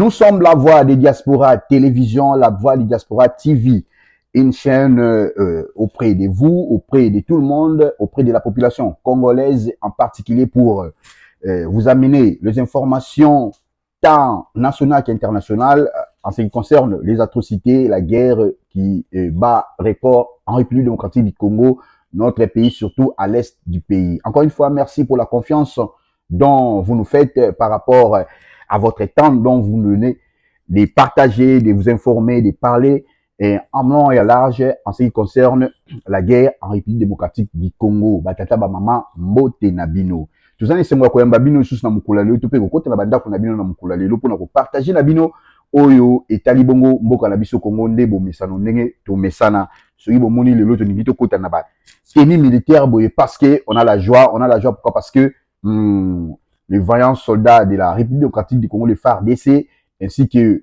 Nous sommes la voix des diasporas télévision, la voix des diasporas TV, une chaîne auprès de vous, auprès de tout le monde, auprès de la population congolaise en particulier pour vous amener les informations tant nationales qu'internationales en ce qui concerne les atrocités, la guerre qui bat record en République démocratique du Congo, notre pays, surtout à l'est du pays. Encore une fois, merci pour la confiance dont vous nous faites par rapport à votre temps dont vous venez de partager, de vous informer, de parler en long et à large en ce qui concerne la guerre en République démocratique du Congo. Batata ba mama mbote na bino. Tuzani semwa koyamba bino susu na mukula lelo tope kokota na bandako na bino na mukula lelo pona ko partager na bino oyo etali bongo mboka na biso Congo nde bomesano ndenge to mesana soki bomoni lelo to ningi to kota na ba tenue militaire boye parce que on a la joie pourquoi parce que les vaillants soldats de la République démocratique du Congo, les FARDC, ainsi que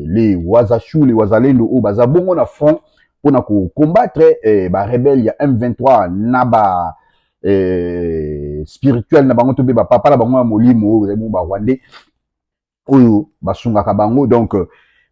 les Wazachou, les Wazalendo, au Bazabongo na front pour combattre les rebelles, il y a M23, Naba spirituel, Naba Ngotobe, Papa, la Bango, Molimo, Ba Rwandais, Oyo, Basunga Kabango, donc,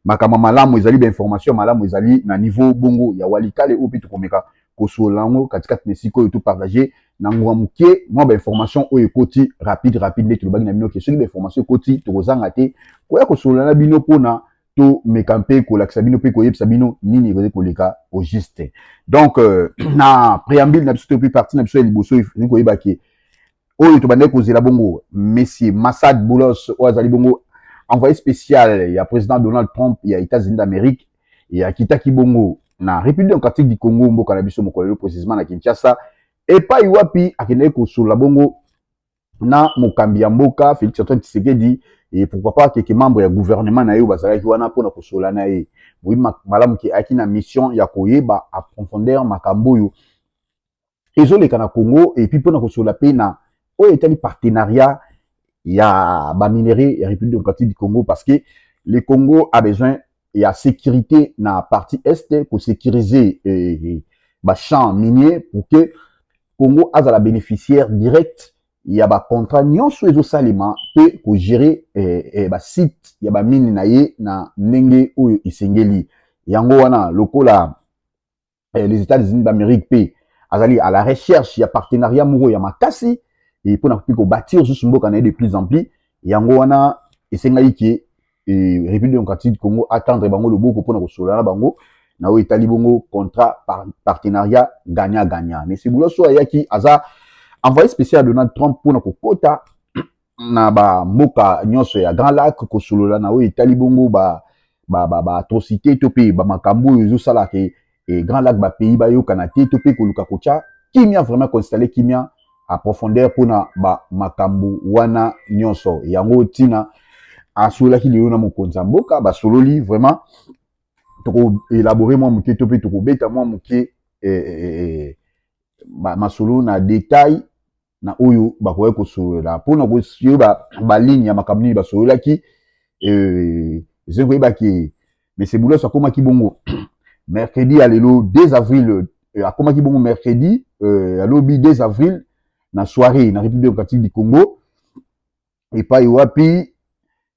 Makama Malamu, ils allaient d'informations, Malamu, ils allaient na niveau Bongo, il y a Walika, les Opi, Tukomeka, Kosolango, Katikat Nesiko, et tout partagé. Nangwa muke moi ba information o ekoti rapide net lobaki na bino ke soki ba information ekoti tokozanga te koya kosola na bino pona to mekampe ko lakisa bino pe ko yebisa bino nini ko koleka au juste donc na préambule na biso to partie na biso ya liboso ni ko yebaki oyo to bande ko zela bongo monsieur Massad Boulos o azali bongo envoyé spécial ya président Donald Trump ya États-Unis d'Amérique ya kitaki bongo na République démocratique du Congo mboka na biso mokolo précisément na Kinshasa et pas iwapi akende kosola bongo na mokambi ya mboka Félix Antoine Tshisekedi et pourquoi pas quelques membres ya gouvernement na yo bazalaki wana pona kosola na ye oui malamu ki aki na mission ya koyeba a profondeur makambo yo ezoleka na Congo et puis pona kosola pe na oyo etali partenariat ya ba minerais ya République démocratique du Congo parce que le Congo a besoin ya sécurité na partie est pour sécuriser ba champ minier pour que Congo a la bénéficiaire directe, il y a ba contrat nyonso ezo salima pe ko gérer ba site ya ba mine na ye na ndenge oyo isengeli yango wana lokola les États-Unis d'Amérique pe azali à la recherche ya partenariat moko ya makasi et pour na ko bâtir juste mboka na de plus en plus yango wana esengali ki République démocratique du Congo attendre bango loboko pour na ko sola bango na o etali bongo contrat partenariat gagnant-gagnant. Mais c'est Bouloso ayaki aza envoyé spécial Donald Trump pour na kokota na ba moka nyonso ya Grand Lac ko solola na o etali bongo ba atrocité topé ba makambo yo sala ke Grand Lac ba pays ba yo kanate topé ko luka kocha kimia vraiment constater kimia à profondeur pour na ba makambo wana nyonso yango tina asola ki leo na mokonza mboka ba sololi vraiment toko élaborer moi muke topé toko beta moi muke masolo na détail na oyo bakoye kosolola pona kosiyo ba ligne ya makambo nini basololaki ezengo yebaki mais c'est Boulos akomaki bongo mercredi à lelo 2 avril akomaki bongo mercredi alobi 2 avril na soirée na République démocratique du Congo et pas iwapi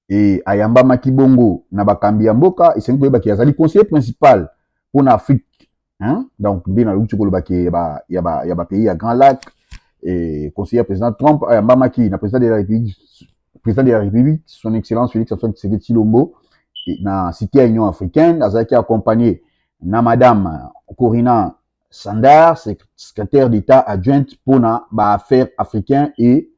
et ayamba makibongo na bakambi ya mboka esengi koyebaki azali conseiller principal pour na Afrique hein donc bien na lutu kolobaki ya ba pays ya Grand Lac et conseiller président Trump ayamba maki na président de la République son excellence Félix Antoine Tshisekedi Tshilombo na cité ya Union africaine azalaki accompagné na madame Corina Sandar secrétaire d'État adjointe pour na ba affaires africains et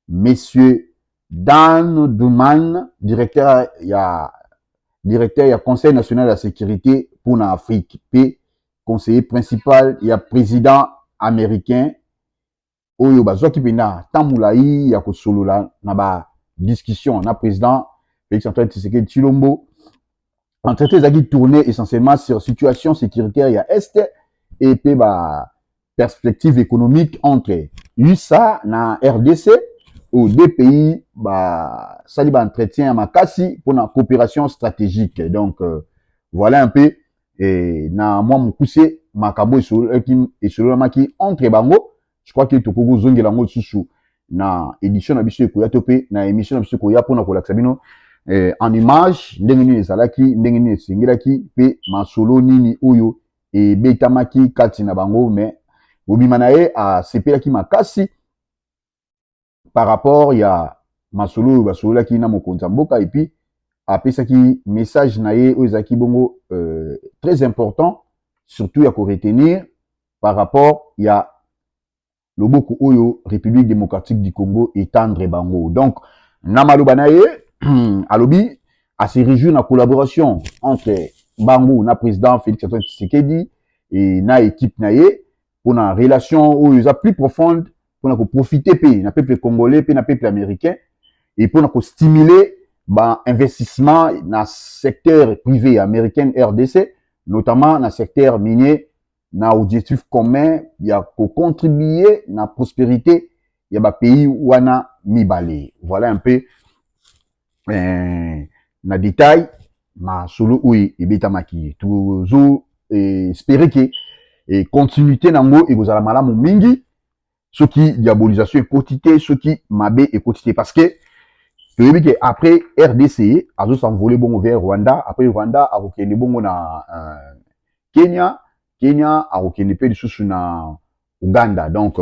messieurs Dan Duman, directeur ya Conseil national de la sécurité pour l'Afrique, puis conseiller principal ya président américain oyo bazwaki pena tamulayi ya kosolola na ba discussion na président Félix Antoine Tshisekedi Tshilombo entretien ezaki tourné essentiellement sur situation sécuritaire ya est et puis ba perspective économique entre USA na RDC aux deux pays sali ba entretien ya makasi pour la coopération stratégique donc voilà un peu na mwa mukuse makambo esololaki entre bango je crois que tokoko zongela ngo susu na édition na biso ekoya to pe na émission na biso ekoya pour na kolakisa bino en image ndenge nini ezalaki ndenge nini esengelaki pe masolo nini oyo ebetamaki kati na bango mais obima na ye asepelaki makasi par rapport ya masolo oyo basololaki na mokonzi ya mboka et puis apesaki message na ye oyo ezalaki bongo très important surtout ya koretenir par rapport ya loboko oyo République démocratique du Congo étendre bango. Donc na maloba na ye alobi a se réjouir na collaboration entre bango na président Félix Antoine Tshisekedi et na équipe na ye pour na relation oyo eza plus profonde pour na ko profiter pe na peuple congolais pe na peuple américain et pour na ko stimuler ba investissement na secteur privé américain RDC notamment na secteur minier na objectif commun ya ko contribuer na prospérité ya ba pays wana mibale. Voilà un peu na détail ma solo oui ebetamaki toujours espérer que et continuité nango et kozala malamu mingi soki diabolisation ekotité soki mabe ekotité parce que tu que après RDC azo s'envoler bongo vers Rwanda après Rwanda akokende bongo na Kenya akokende pe lisusu na Uganda donc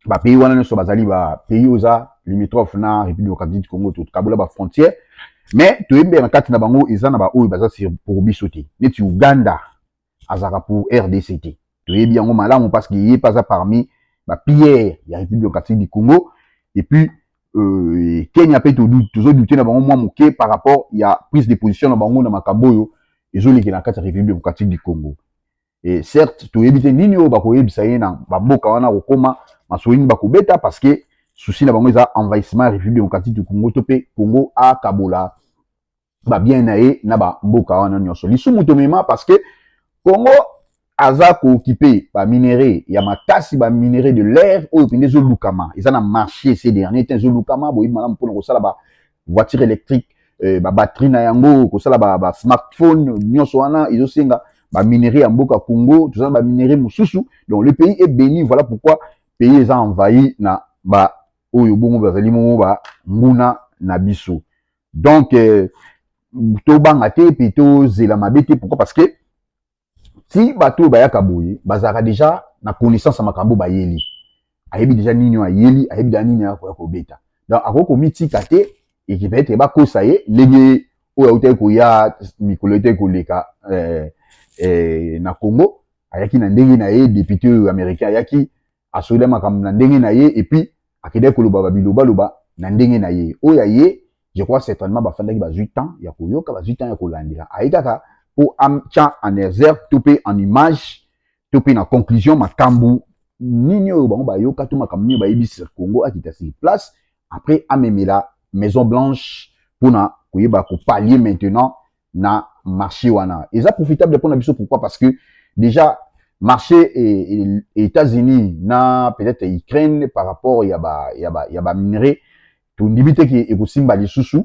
ba pays wana nyonso bazali ba pays oza limitrophe na République démocratique du Congo tout kabula ba frontière mais toyebi na kati na bango eza na ba oyo baza pour biso te neti Uganda azaka pour RDCT toyebi yango malamu parce que ye pas parmi ba pierre ya République démocratique du Congo et puis Kenya pe toujours douter na bango mwa moke par rapport ya prise de position na bango na makambo oyo ezoleki na kati ya République démocratique du Congo et certes toyebi te nini oyo bakoyebisa ye na bamboka wana kokoma masoini bakobeta parce que souci na bango eza envahissement ya République démocratique du Congo to pe Congo akabola ba bien na ye na ba mboka wana nyonso lisumu tomema parce que Congo aza ko occuper ba minerai ya makasi ba minerai de l'air oyo pende zo lukama eza na marché ces derniers temps zo lukama boyi malamu pona ko sala ba voiture électrique ba batterie na yango ko sala ba smartphone nyonso wana izo senga ba minerai ya mboka Congo tout ça ba minerai mususu donc le pays est béni voilà pourquoi pays eza envahi na ba oyo bongo bazali mo ba nguna na biso donc to banga te pe to zela mabete pourquoi parce que si bato bayaka boye bazaka déjà na connaissance ya makambo bayeli ayebi déjà nini ayeli ayebi déjà nini ya kobeta donc akoko mitika te et qui peut-être bakosa ye ndenge oyo autai koya mikolo ete koleka na Congo ayaki na ndenge na ye député américain ayaki asola makambo na ndenge na ye et puis akede koloba babiloba loba na ndenge na ye oyo ye je crois certainement bafandaki ba 8 ans ya koyoka ba 8 ans ya kolandira ayitaka pour amcha en exergue topé en image topé na conclusion makambu nini oyo bango bayoka to makambu nini bayebisi Congo akita sur place après amemela Maison Blanche pour na koyeba ko pallier maintenant na marché wana eza profitable pour na biso pourquoi parce que déjà marché et États-Unis na peut-être Ukraine par rapport ya ba minerai to ndibite ki ekosimba lisusu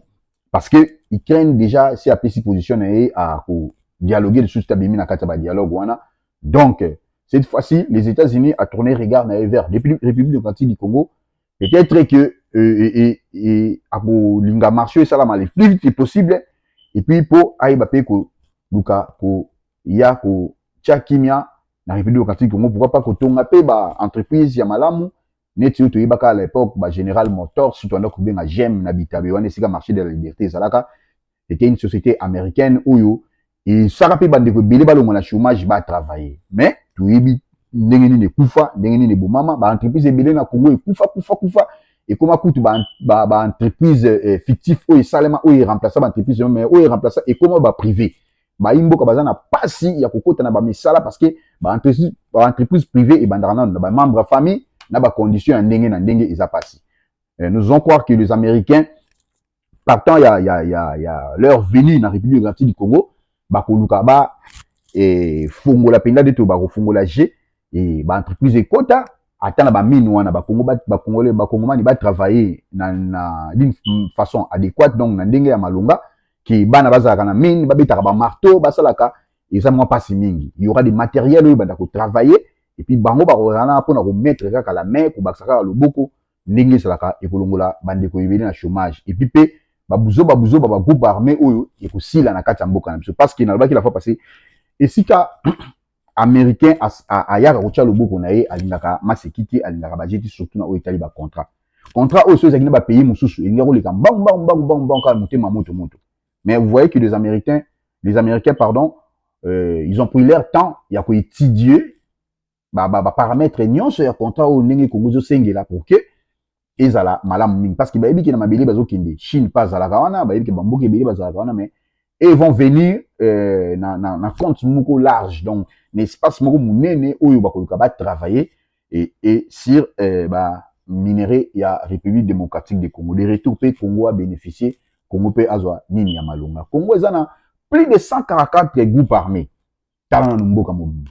parce que Ukraine déjà si a pris position à dialoguer de sous tabimi na kata ba dialogue wana donc cette fois-ci les États-Unis a tourné regard vers la République démocratique du Congo peut-être que à linga marché ça la le plus vite possible et puis pour aiba pe ko luka ko ya ko chakimia na République démocratique du Congo pourquoi pas ko tonga pe ba entreprise ya malamu neti to yebaka à l'époque ba General Motors surtout na ko benga GM na bitabe wana sika marché de la liberté zalaka c'était une société américaine oyo et ça rapide bande ko belé balongo na chômage ba travailler mais to yebi ndenge ni kufa ndenge ni bomama ba entreprise belé na Congo e kufa et comment coûte ba entreprise fictif oyo salema oyo remplacer ba entreprise mais oyo remplacer et comment ba privé ba imboka bazana pasi ya kokota na ba misala parce que ba entreprise privée et bandana na ba membre famille na ba condition ya ndenge na ndenge eza pasi nous allons croire que les Américains partant ya leur venue na République démocratique du Congo ba koluka ba fongola penda de to ba fongola G et ba entreprise ekota atana ba mine wana ba Congo ba congolais ba congomani ba travailler na d'une façon adéquate donc na ndenge ya malonga qui bana bazaka na mine ba betaka ba marteau ba salaka eza mwa pasi mingi il y aura des matériels où ba ko travailler et puis bango ba kozana pona ko mettre kaka la main pour basaka loboko ndenge salaka ekolongola bande ko yebeli na chômage et puis pe babuzo ba groupe armé oyo ekosila na kati ya mboka na biso parce que nalobaki la fois passé esika américain ayaka kotia loboko na ye alingaka masekiti alingaka bajeti surtout na oyo etali bacontrat contrat oyo so ezalaki na bapays mosusu elingi koleka mbangu kaka motema moto mais vous voyez que les américains pardon ils ont pris leur temps ya koétudier paramètre nyonso ya contrat oyo ndenge kongo ezosengela pour que ezala malamu mingi parce que bayebi ke na mabele bazokende Chine pas azalaka wana bayebi ke bamboka ebele bazalaka wana mais et ils vont venir na compte moko large donc l'espace moko munene oyo bakoluka ba travailler et sur minerai ya République démocratique du Congo les retours pe Congo a bénéficié Congo pe azwa nini ya malonga Congo ezana plus de 144 groupes armés talana mboka mobimba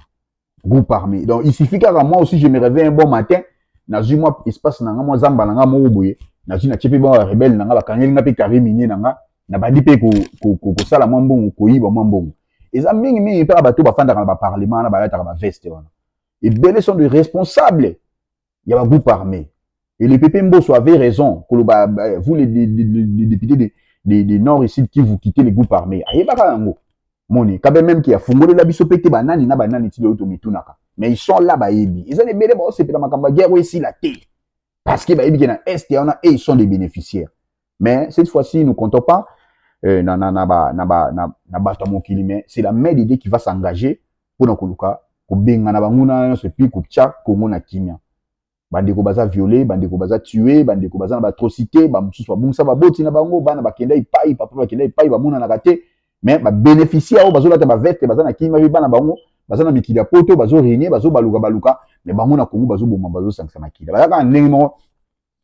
groupe armé donc il suffit que moi aussi je me réveille un bon matin nazui moi espace nanga moi zamba nanga moko boye nazui na tiepe ba rebelle nanga bakangeli nga pe carré minier nanga na badi pe ko sala mwa mbongo koyiba mwa mbongo eza mingi pe bato bafandaka na ba parlement na balataka ba veste wana et belé sont des responsables il y a un groupe armé et le PP Mbosso avait raison que vous les députés des nord ici qui vous quittez les groupes armés ayebaka yango moni kabe même qui a fungoli la biso pete banani na banani ti auto mitunaka mais ils sont là bayebi ils ont des belé ba sepela makamba guerre ici la té parce que bayebi que na est et ils sont des bénéficiaires mais cette fois-ci nous comptons pas na bato mokili mais c'est la main d'idée qui va s'engager pour na koluka ko benga na banguna ce puis ko tcha Congo na kimia bandeko baza violé bandeko baza tué bandeko baza na atrocité ba mususu ba bungsa ba boti na bango bana bakenda ipai papa bakenda ipai ba muna na kate mais ba bénéficiaire bazo lata ba veste baza na kimia bi bana bango baza na mikili ya poto bazo régner bazo baluka mais bango na Congo bazo bomba bazo sangisa makili baza ka ndenge mo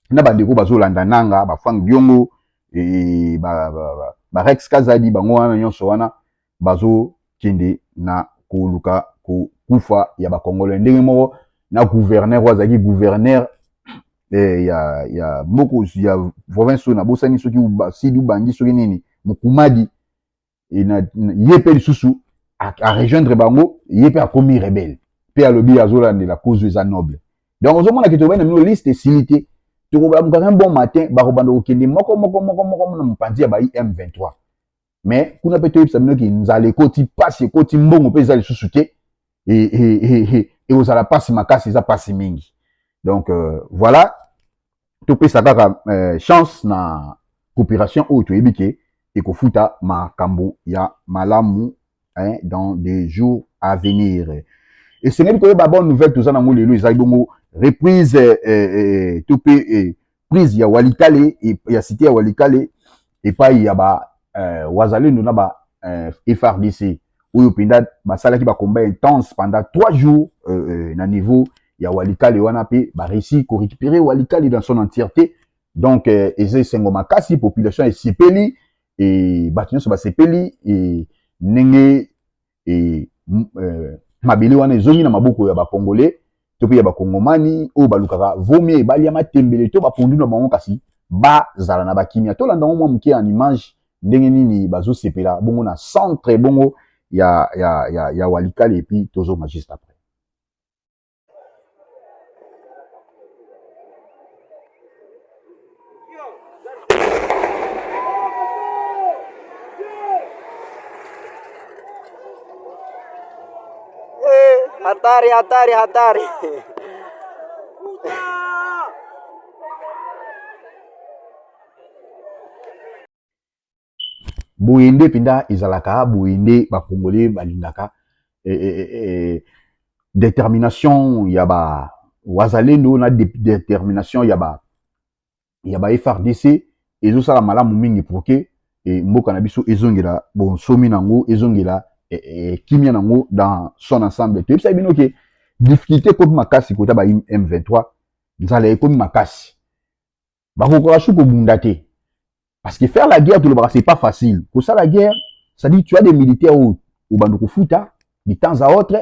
na bandeko bazo landa nanga ba fang biongo et ba Rex Kazadi bango wana nyonso wana bazo kende na koluka ko kufa ya ba Congolais ndenge mo na gouverneur wazaki gouverneur ya moko ya province na bosani soki sidu bangi soki nini mukumadi ina yepe lisusu a rejoindre bango yepe a commis rebelle pe alobi azolande la cause eza noble donc ozomona ke tobana no liste silité tokoba un bon matin bakobanda kokende moko na mopanzi ya ba M23 mais kuna pe toyebisa bino ki nzala ekoti pasi ekoti mbongo mpe eza lisusu te et ozala pasi makasi eza pasi mingi donc voilà topesa kaka chance na coopération oyo toyebi ke ekofuta makambo ya malamu dans des jours à venir et ce n'est pas bonne nouvelle toza nango lelo ezali bongo reprise tope prise ya Walikale ya cité ya Walikale epai ya ba wazalendo na ba FRDC oyo penda basalaki ba combat intense pendant 3 jours na niveau ya Walikale wana pe ba réussi ko récupérer Walikale dans son entièreté donc eze sengo makasi population esipeli et batinyo ba sepeli et ndenge et mabili wana ezongi na maboko ya ba Congolais to pe ya ba Kongomani o balukaka vomi e bali ya matembele to ba pondu na bango kasi ba zala na bakimia to landa mwa muke en image ndenge nini bazo sepela bongo na centre bongo ya Walikale et puis tozo magiste après hatari boyende pinda ezalaka boyende ba Congolais balingaka détermination ya ba wazalendo na détermination ya ba FRDC ezosala malamu mingi pour que mboka na biso ezongela bonsomi nango ezongela kimia nango dans son ensemble tu sais bino que difficulté comme makasi kota ba M23 nzala comme makasi bakokola shuko bundate parce que faire la guerre tout le c'est pas facile pour ça la guerre ça dit tu as des militaires au banduku futa de temps à autre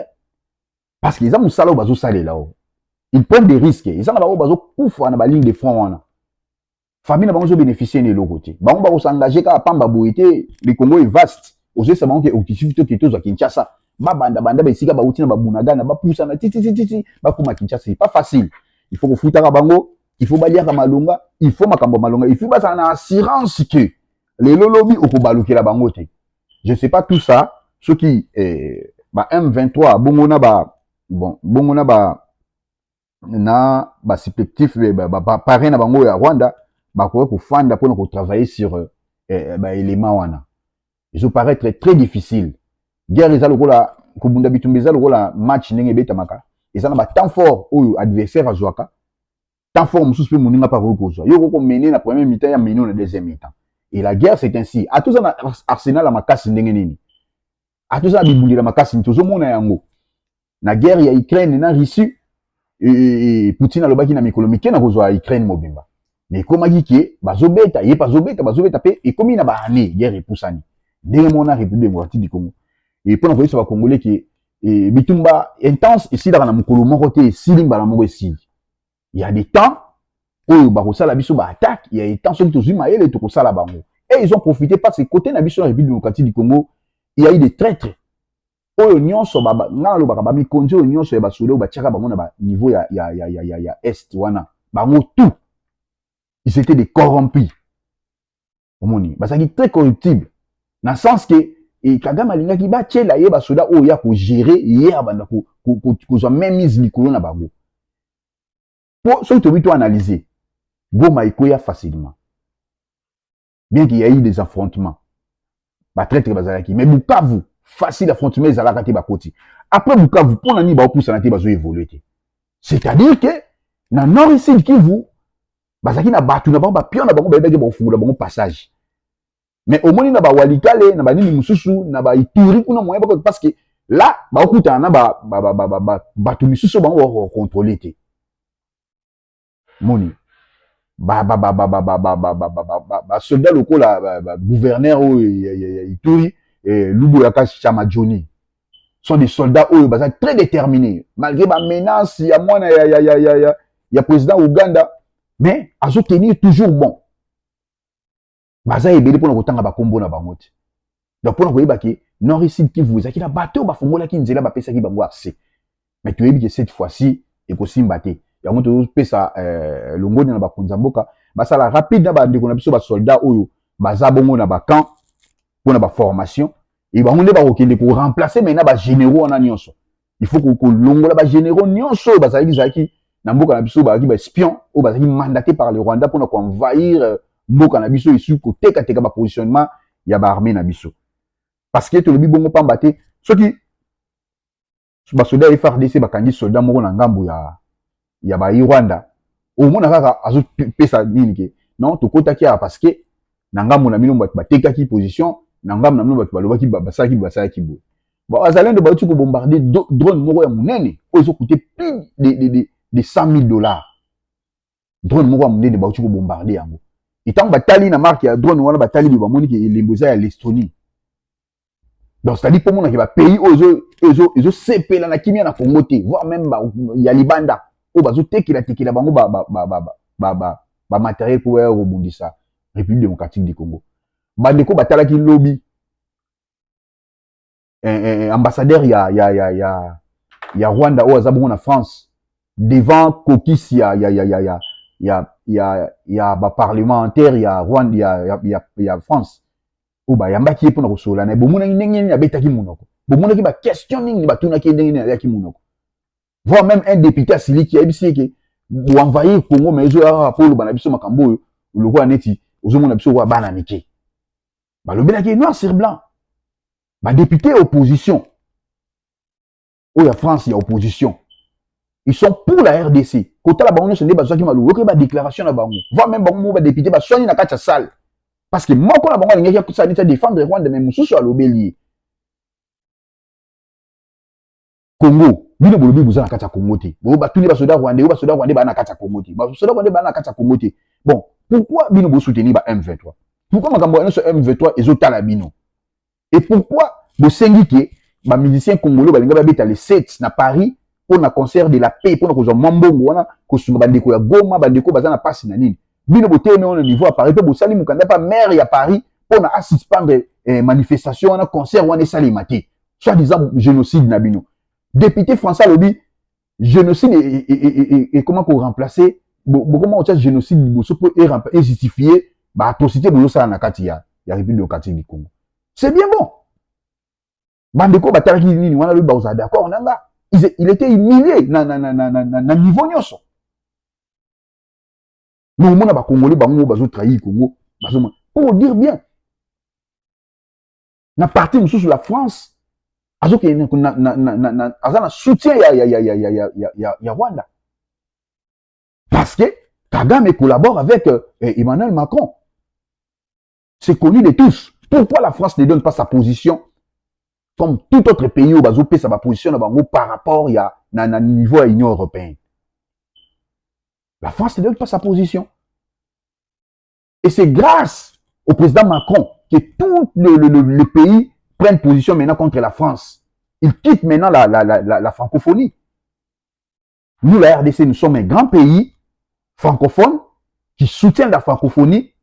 parce qu'ils ont musala bazo salé là ils prennent des risques ils ont na bazo kufa na ba ligne de front wana famille na bango bénéficier de l'autre côté bango ba s'engager ka pamba boité le Congo est vaste aussi ça bango que objectif to keto za Kinshasa ba banda ba esika ba utina ba bunagana ba poussa na titi ba kuma Kinshasa c'est pas facile il faut que futa ka bango il faut balia ka malonga il faut makambo malonga il faut ba ça na assurance que les lolobi okobalukela bango te. Je sais pas tout ça, ceux qui ba M23 bongona ba bon bongona ba na ba supplétif ba parrain na bango ya Rwanda ba ko fanda pour nous travailler sur ba élément wana. Ils ont paraître très difficile. Guerre eza lokola kubunda bitumbi eza lokola match ndenge betamaka. Eza na ba temps fort oyo adversaire azwaka. Temps fort mususu pe moninga pa ko kozwa. Yo ko mener na première mi-temps ya mener na deuxième mi-temps. Et la guerre c'est ainsi. A tout ça na Arsenal la makasi ndenge nini. A tout ça bibundi la makasi ntozo mona yango. Na guerre ya Ukraine na Russie et Poutine alobaki na mikolo mike na kozwa Ukraine mobimba. Mais komaki ke bazobeta ye bazobeta pe et komi na ba année guerre epusani. Ndenge mona République démocratique du Congo. Et pour nous va congolais qui bitumba intense ici dans na mukolo moko te silimba na moko ici. Il y a des temps où ba kosala biso ba attaque, il y a des temps où tozuma ele to kosala bango. Et ils ont profité parce que côté na biso République démocratique du Congo, il y a eu des traîtres. Oyo nyonso ba ngana lo ba mi konzo nyonso ya ba soda ba tchaka bango na ba niveau ya est wana. Bango tout. Ils étaient des corrompus. Omoni, ba saki très corruptible. Dans le sens que et Kagame alingaki ba tchela ye ba soda oyo ya ko gérer ye abanda ko même mise likolo na bango. Pour ceux qui ont analysé, Goma ikoya facilement. Bien qu'il y ait eu des affrontements. Ba traître bazalaki, mais Bukavu facile affrontement ezalaka te ba koti. Après Bukavu pour nani ba poussa na te bazo évoluer te. C'est-à-dire que na nord ici Kivu bazaki na batu na bango ba pion na bango ba bege ba fungula bango passage. Mais au moins na ba walikale na ba nini mususu na ba ituri kuna moyen parce que là ba okuta na ba tu misusu bango contrôler te. Moni soldat local la gouverneur ituri Lubo Yaka Chamajoni sont des soldats eux très déterminés malgré la menace ya mwana ya président Ouganda mais azo tenir toujours bon. Baza ebele pona kotanga ba kombo na bango te. Donc pona koyeba ke nord ici Kivu ezaki na bateau ba fongola ki nzela ba pesa ki bango accès. Mais tu yebi que cette fois-ci ekosimba te. Yango to pesa longoni na ba konzamboka basala rapide na ba ndeko na biso ba soldats oyo baza bongo na ba camp pona ba formation et ba nde ba kokende ko remplacer maintenant ba généraux na nyonso. Il faut ko longola ba généraux nyonso bazaki na mboka na biso ba espion ou bazaki mandaté par le Rwanda pona ko envahir mboka na biso ici ko teka ba positionnement ya ba armée na biso. Parce que to lobi bongo pamba te soki ba soldats FARDC ba kandi soldats moko na ngambu ya ba Rwanda au mona kaka azo pesa nini ke non to kotaki parce que na ngambu na mino ba tekaki position na ngambu na mino ba balobaki basaki bo. Ba azalendo ba tuko bombarder drone moko ya munene ozo coûter plus de $100,000. Drone moko ya munene ba tuko bombarder yango. Itango batali na marque ya drone wana batali ba moni ke lemboza ya l'Estonie. Donc c'est-à-dire pour mon pays ozo sepela na kimia na Congo te voire même ya libanda o bazo tekela bango ba matériel pour rebondisa République démocratique du Congo. Bandeko batalaki lobby ambassadeur ya Rwanda o azabongo na France devant kokisi ya ba parlementaire ya Rwanda ya France o ba yambaki ye pona kosola na bomona ndenge ni abetaki munoko bomona ki ba question nini batuna ki ndenge ni yaki munoko voire même un député asili qui a ebisi ke bo envahir Congo mais ezo ya rapport bana biso makambo oyo lokwa neti ozomona biso kwa bana mike balobelaki noir sur blanc ba député opposition ou ya France ya opposition ils sont pour la RDC kota la bango sonde bazaki malu oke ba déclaration na bango voire même bango ba député ba soigner na kati ya salle parce que moko na bango alingaki kusani défendre Rwanda mais mususu alobeli Congo bino bolobi buzana kati ya Congo te bo batuni ba soda Rwanda ba na kati ya Congo te ba soda Rwanda ba na kati ya Congo te bon pourquoi bino bo soutenir ba M23 pourquoi makambo ya so M23 ezotala bino et pourquoi bo sengi ke ba musiciens congolais balinga ba beta les 7 na Paris pour na concert de la paix pour na ko zo mambongo wana ko sunga bandeko ya Goma bandeko bazana passe na nini bino bo teme on niveau à Paris pe bo sali mukanda pa maire ya Paris pour na suspendre manifestation na concert wana sali maté soit disant génocide na bino. Député français lobby génocide et comment qu'on remplacer comment on tient génocide boso pour et justifier ba atrocité boso ça na kati ya ya République démocratique du Congo. C'est bien bon. Bandeko batalaki nini wana lui baoza d'accord nanga. Il était humilié na niveau nyonso. Mais au moins ba Congolais bango bazo trahir Congo, bazo pour dire bien. Na parti sur la France, azo ke na soutien ya Rwanda. Parce que Kagame collabore avec Emmanuel Macron. C'est connu de tous. Pourquoi la France ne donne pas sa position comme tout autre pays où bazo sa position par rapport à niveau à l'Union européenne? La France ne donne pas sa position. Et c'est grâce au président Macron que tous les pays prennent position maintenant contre la France. Ils quittent maintenant la francophonie. Nous, la RDC, nous sommes un grand pays francophone qui soutient la francophonie.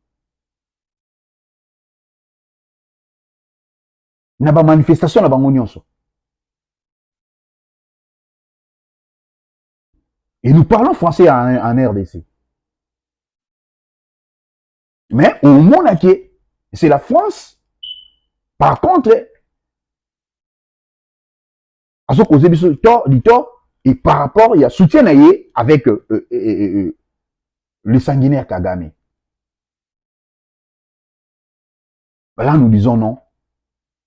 N'a pas manifestation na bango nyonso. Et nous parlons français en RDC. Mais au monde entier, c'est la France. Par contre, à ce cause du tort, et par rapport, il y a soutien avec le sanguinaire Kagame. Là, nous disons non.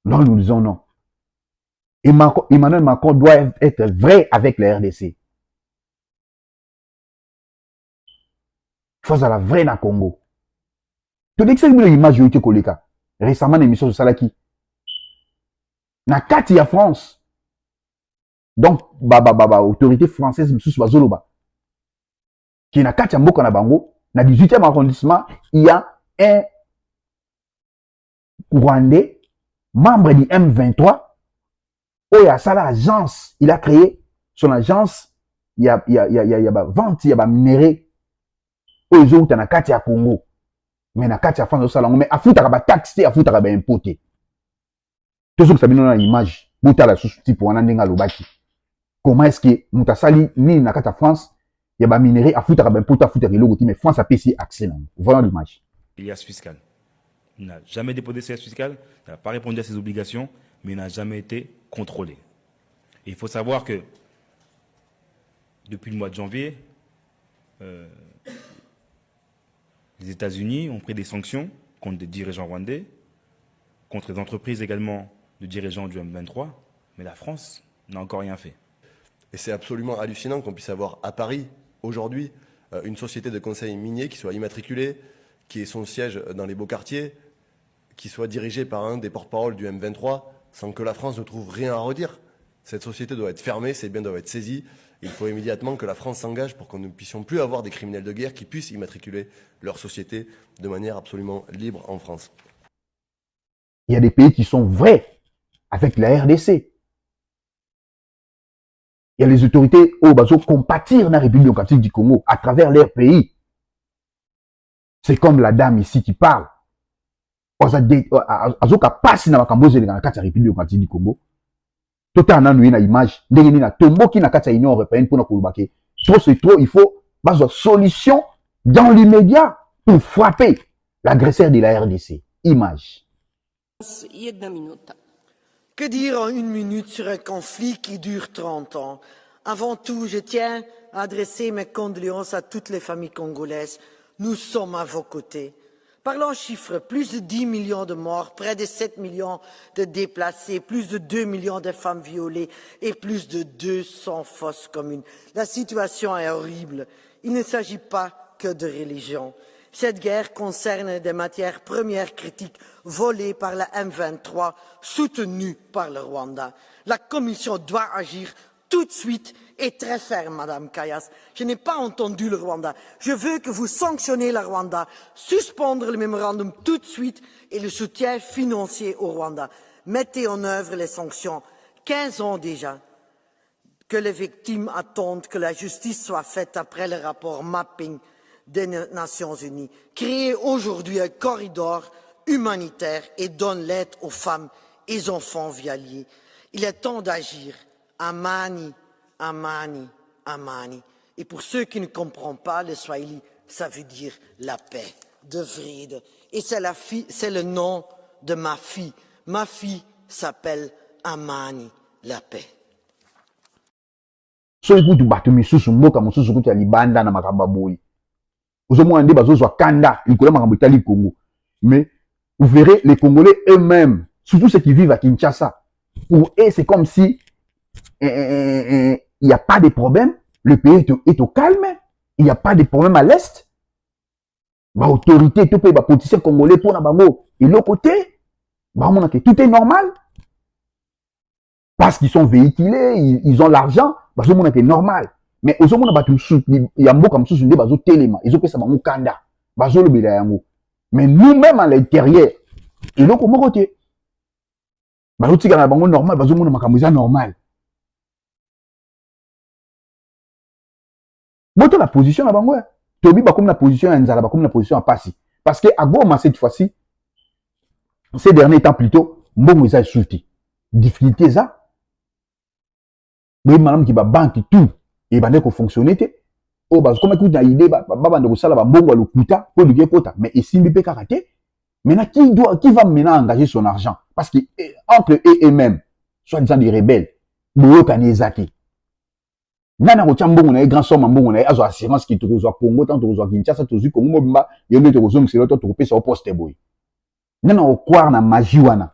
Là, nous disons non. Et Emmanuel Macron doit être vrai avec la RDC. Chose à la vraie na Congo. Tu dis que c'est une image de Koleka. Récemment, l'émission de Salaki. Na kati ya France. Donc, autorité française, M. Bazoloba. Qui na kati ya mboka na bango. Na 18e arrondissement, il y a un Rwandais, membre du M23. Oh, il y a ça l'agence. Il a créé son agence. Il y a vente, il y a minéré. Oh, ils ont na kati ya Congo. Mais na kati ya France, mais a foutre à taxer, a foutre à importer. Tout ce que ça vient dans l'image. Bouta la sous-type pour un lobaki. Comment est-ce que Moutasali, ni na kati ya France, il y a minéré, a foutre à importer, a foutre à logo, mais France a payé accès. Voilà l'image. Liasse fiscale. Il n'a jamais déposé ses liasses fiscales, il n'a pas répondu à ses obligations, mais il n'a jamais été contrôlé. Et il faut savoir que depuis le mois de janvier, les États-Unis ont pris des sanctions contre des dirigeants rwandais, contre les entreprises également de dirigeants du M23, mais la France n'a encore rien fait. Et c'est absolument hallucinant qu'on puisse avoir à Paris, aujourd'hui, une société de conseil minier qui soit immatriculée, qui ait son siège dans les beaux quartiers, qui soit dirigée par un des porte-parole du M23, sans que la France ne trouve rien à redire. Cette société doit être fermée, ses biens doivent être saisis. Il faut immédiatement que la France s'engage pour que nous ne puissions plus avoir des criminels de guerre qui puissent immatriculer leur société de manière absolument libre en France. Il y a des pays qui sont vrais avec la RDC. Il y a les autorités au bazo compatir dans la République démocratique du Congo à travers leur pays. C'est comme la dame ici qui parle. Azoka passe na makamboze na kati ya République démocratique du Congo. Tout en anoué na image, ndenge na tombo qui na kati ya Union européenne pour na kolubake. Trop c'est trop, il faut bazo solution dans l'immédiat pour frapper l'agresseur de la RDC. Image. Que dire en une minute sur un conflit qui dure 30 ans? Avant tout, je tiens à adresser mes condoléances à toutes les familles congolaises. Nous sommes à vos côtés. Parlons chiffres, plus de 10 millions de morts, près de 7 millions de déplacés, plus de 2 millions de femmes violées et plus de 200 fosses communes. La situation est horrible. Il ne s'agit pas que de religion. Cette guerre concerne des matières premières critiques volées par la M23, soutenues par le Rwanda. La Commission doit agir tout de suite et très ferme, Madame Kayas. Je n'ai pas entendu le Rwanda. Je veux que vous sanctionnez le Rwanda, suspendre le mémorandum tout de suite et le soutien financier au Rwanda. Mettez en œuvre les sanctions. 15 ans déjà que les victimes attendent que la justice soit faite après le rapport mapping des Nations Unies. Créez aujourd'hui un corridor humanitaire et donne l'aide aux femmes et aux enfants violés. Il est temps d'agir. Amani, Amani, Amani. Et pour ceux qui ne comprennent pas le Swahili, ça veut dire la paix. de Vrede. Et c'est le nom de ma fille. Ma fille s'appelle Amani, la paix. So ikutu bato misusu mboka mususu kuti ya libanda na makamba boyi. Ozomona nde bazozwa kanda likolo makambo etali Congo. Mais vous verrez les Congolais eux-mêmes, surtout ceux qui vivent à Kinshasa, pour eux c'est comme si il n'y a pas de problème, le pays est au calme, il n'y a pas de problème à l'est. L'autorité, tout les politiciens congolais pour na bango et l'autre côté, tout est normal. Parce qu'ils sont véhiculés, ils ont l'argent, c'est normal. Mais aux hommes, il y a un mot comme ça, ils ont téléma, ils ont fait ça, kanda, mais nous-mêmes à l'intérieur, et donc, comment côté? Normal, normal. Bon, la position là, Tobi comme la position Nzala, comme la position à Passi. Parce que à Goma, cette fois-ci, ces derniers temps plutôt, Mbongo est insulté. Difficulté ça. Mais madame qui va banque tout, et va ne fonctionner. Oh, bah, comme écoute, l'idée, bah, de ça, là, Mbongo le kuta, pour le kota. Mais ici, il peut karaté. Maintenant, qui va maintenant engager son argent? Parce que, entre eux et eux-mêmes, soit disant des rebelles, Mbongo kanezaki. Nana ko chambongo na grand somme mbongo na azo assurance qui tokozwa Congo tant tokozwa Kinshasa tozu Congo mobimba yende tokozwa mselo to tokopesa au poste boy. Nana ko croire na magie wana.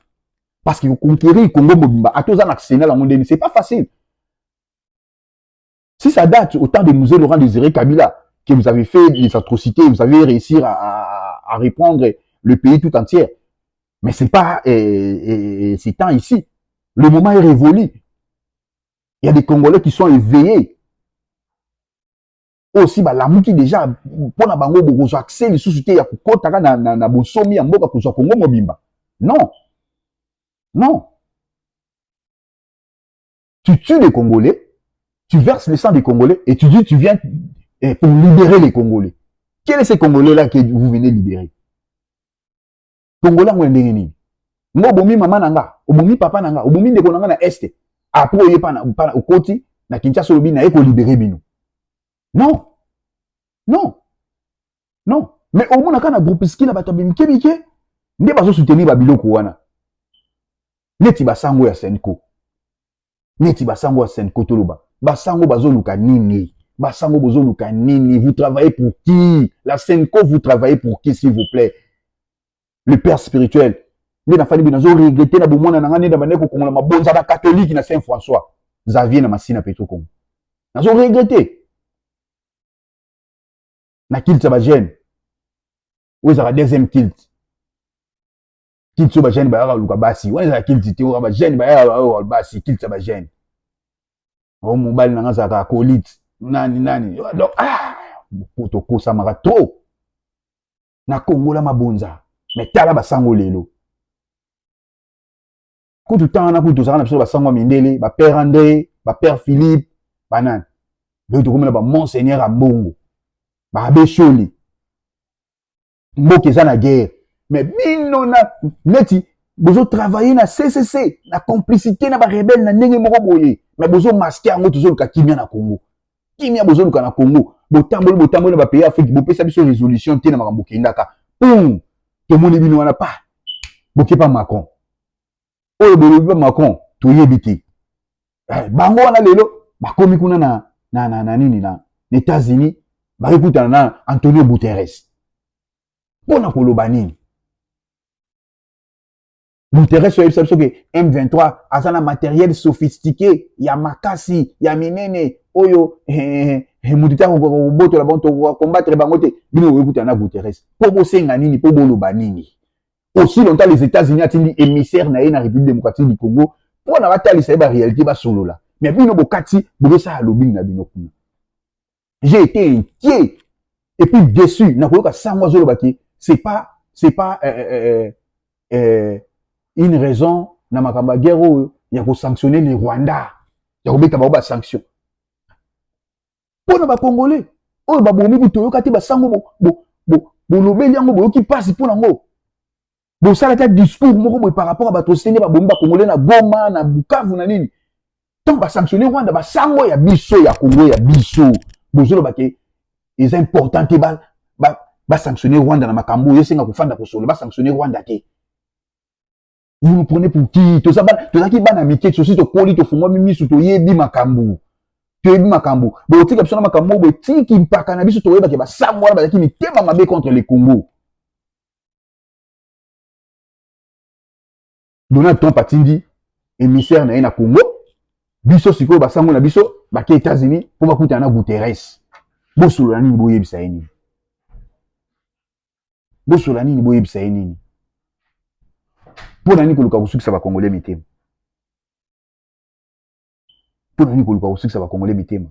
Parce que conquérir Congo mobimba atoza na Sénat la monde c'est pas facile. Si ça date au temps de Musée Laurent Désiré Kabila que vous avez fait des atrocités, vous avez réussi à reprendre le pays tout entier. Mais c'est pas c'est temps ici. Le moment est révolu. Il y a des Congolais qui sont éveillés. Aussi l'amour qui déjà pour na bango boko accès les sociétés ya kokota na bosomi ya mboka kozwa Congo mobimba. Non. Non. Tu tues les Congolais, tu verses le sang des Congolais et tu dis tu viens pour libérer les Congolais. Quels sont ces Congolais là que vous venez libérer? Congolais ngwendenge nini? Ngo bomi mama nanga, obomi papa nanga, obomi ndeko nanga na este. Après oye pa na okoti na Kinshasa lobi na eko libérer bino. Non. Non. Non. Mais au moins, quand on a groupe ski, on a bimike, ne pas soutenir Babiloko wana. Neti basango ya Senko. Neti basango ya Senko toloba. Basango bazoluka nini. Basango bazoluka nini. Vous travaillez pour qui? La Senko, vous travaillez pour qui, s'il vous plaît? Le père spirituel. Ne na fali binazo regretter na bomona na ngani na baneko kongola mabonza na catholique na Saint François. Xavier na Masina Petro Congo. Nazo regretter. Na kilt ba jeune ou za deuxième kilt so ba jeune ba ya luka basi ou za kilt ti o ba jeune ba ya basi kilt ba jeune o mobile na ngaza ka colite nani donc poto ko sa mara trop na Kongola mabonza mais tala ba sango lelo ko tout temps na ko to za na biso ba sango mindele ba père André ba père Philippe banan do to komela ba monseigneur Ambongo Babe Choli. Mboke za na guerre. Mais bino na neti bozo travailler na CCC, na complicité na ba rebelle na ndenge moko boye. Mais bozo masquer yango tozo luka kimia na Congo. Kimia bozo luka na Congo. Botamboli ba pays Afrique bo pesa biso résolution te na makambo kindaka. Boum. To moni bino wana pa. Boke pa Macron. Oyo bolo pa Macron to yebiti. Bango wana lelo bakomi kuna na nini na États-Unis. Écoute, Antonio Guterres. Pour na koloba nini? Guterres sur que M23 a un matériel sophistiqué, il y a makasi, il y a minene, oyo mutita ko boto la bonto combattre bangote. Bino écoute na Guterres. Pour bosenga nini, pour boloba nini? Aussi longtemps les États-Unis atindi émissaire na la République démocratique du Congo, pour na batali sa ba réalité ba solo là. Mais bino bokati, bobe sa lobby na bino kuna. J'ai été inquiet et puis déçu. C'est pas une raison na makamba guerre il y a sanctionner les Rwanda. Il y a beta ba sanction. Pour na ba Congolais, oh ba bomi butoyo kati ba sango bo lobeli yango bo ki passe pour nango. Bo sala ta discours moko par rapport à ba tosene ba bomi ba Congolais na Goma na Bukavu na nini. Tant ba sanctionner Rwanda ba sango ya biso ya Congo ya biso. Bozolo bake is important que va sanctionner Rwanda na makambo yo senga kufanda kosolo va sanctionner Rwanda te. Vous nous prenez pour qui? To qui bana mike to si to koli to fungwa mimisu to yebi makambo. To yebi makambo. Bo tika bisona makambo bo tiki mpaka na biso to yeba ke ba samwa ba ki mitema mabe contre le Congo. Donald Trump atindi émissaire na na Congo. Biso siko ba sango na biso ba ke États-Unis pour ba kuta na Guterres. Bo solo nini bo yebisa nini? Bo solo nini bo yebisa nini? Pour nani koluka kusukisa ba Congolais mitema. Pour nani koluka kusukisa ba Congolais mitema.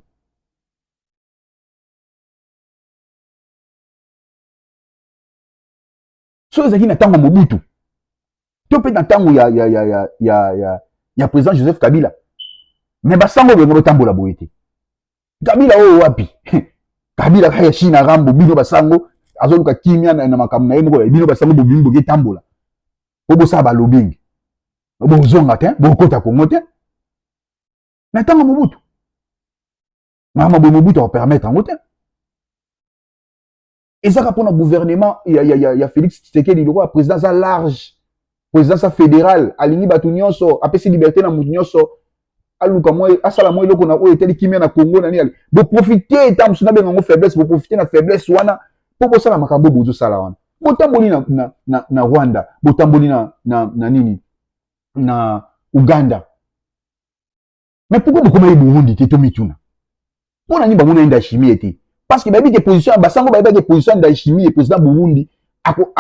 So ezaki na tango Mobutu. To pe na tango ya président Joseph Kabila. Mais basango bengo tambola boyete. Kabila o wapi? Kabila kaya China rambo bino basango azoluka kimia na makambo na yemo bino basango bobimbo ke tambola. Obo sa ba lobing. Obo zonga te, bo kota Congo te. Na tango Mobutu. Mama bo Mobutu va permettre en hauteur. Et ça pour le gouvernement, il y a Félix Tshisekedi le roi président ça large. Président ça fédéral, aligni batu nyonso, apesi liberté na mutu nyonso. Aluka moi asala moi loko na o eteli kimia na Congo na ni. Bo profiter tam suna bengo faiblesse, bo profiter na faiblesse wana. Po sala makambo bozo sala wana. Botamboli na Rwanda, botamboli na nini na Uganda. Mais pourquoi beaucoup maï Burundi te mituna? Pour nani ba mona inda chimie ete? Parce que babi ke position basango babi ke position da chimie président Burundi ako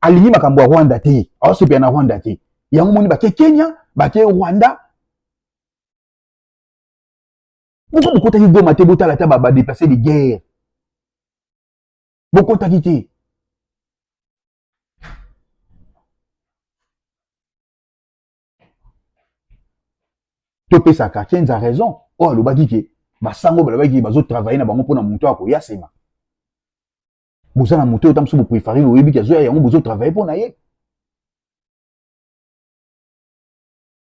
alingi makambo ya Rwanda te. Awo se pe na Rwanda te. Yango moni ba ke Kenya, ba ke Rwanda. Pourquoi beaucoup ta ki goma te botala ta ba déplacer de guerre? Beaucoup ta ki te. Topé sa Katienz a raison. Oh, le baki ke basango balabaki bazo travailler na bango pona muto ako yasema. Boza na muto tam so bo préférer le yebi ke zo ya yango bozo travailler pona ye.